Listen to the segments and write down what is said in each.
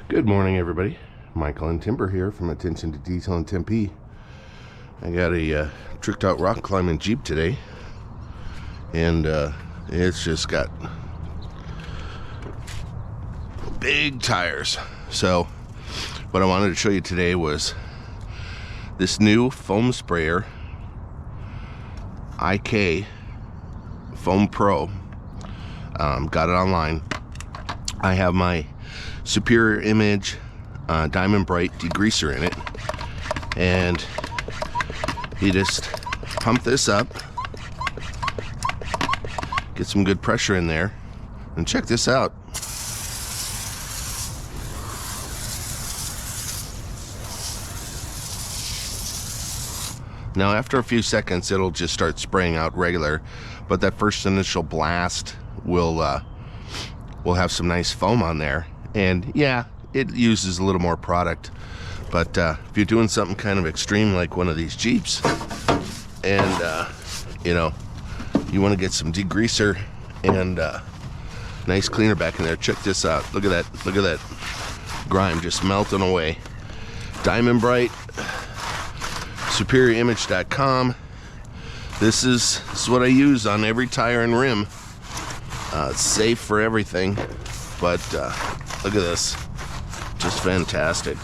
Good morning, everybody. Michael and Timber here from Attention to Detail in Tempe. I got a tricked out rock climbing Jeep today, and it's just got big tires. So what I wanted to show you today was this new foam sprayer, IK Foam Pro. Got it online. I have my Superior Image Diamond Brite Degreaser in it, and you just pump this up, get some good pressure in there, and check this out. Now after a few seconds it'll just start spraying out regular, but that first initial blast will have some nice foam on there. And yeah, it uses a little more product, but if you're doing something kind of extreme like one of these Jeeps, and you know, you want to get some degreaser and nice cleaner back in there, check this out. Look at that, look at that grime just melting away. Diamond Brite, superiorimage.com. This is what I use on every tire and rim. It's safe for everything, but look at this, just fantastic.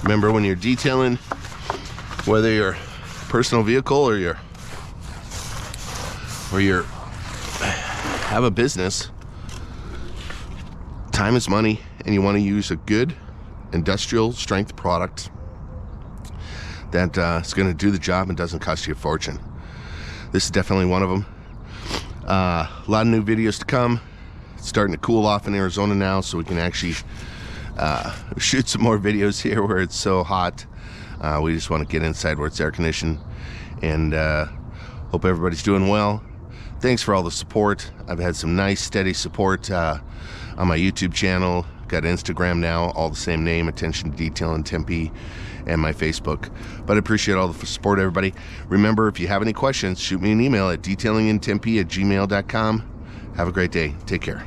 Remember, when you're detailing, whether you're personal vehicle or you're have a business, time is money, and you want to use a good industrial strength product that is going to do the job and doesn't cost you a fortune. This is definitely one of them. A lot of new videos to come. It's starting to cool off in Arizona now, so we can actually shoot some more videos here where it's so hot. We just want to get inside where it's air conditioned, and hope everybody's doing well. Thanks for all the support. I've had some nice steady support on my YouTube channel. Got Instagram now, all the same name, Attention to Detail in Tempe, and my Facebook. But I appreciate all the support, everybody. Remember, if you have any questions, shoot me an email at detailingintempe@gmail.com. Have a great day. Take care.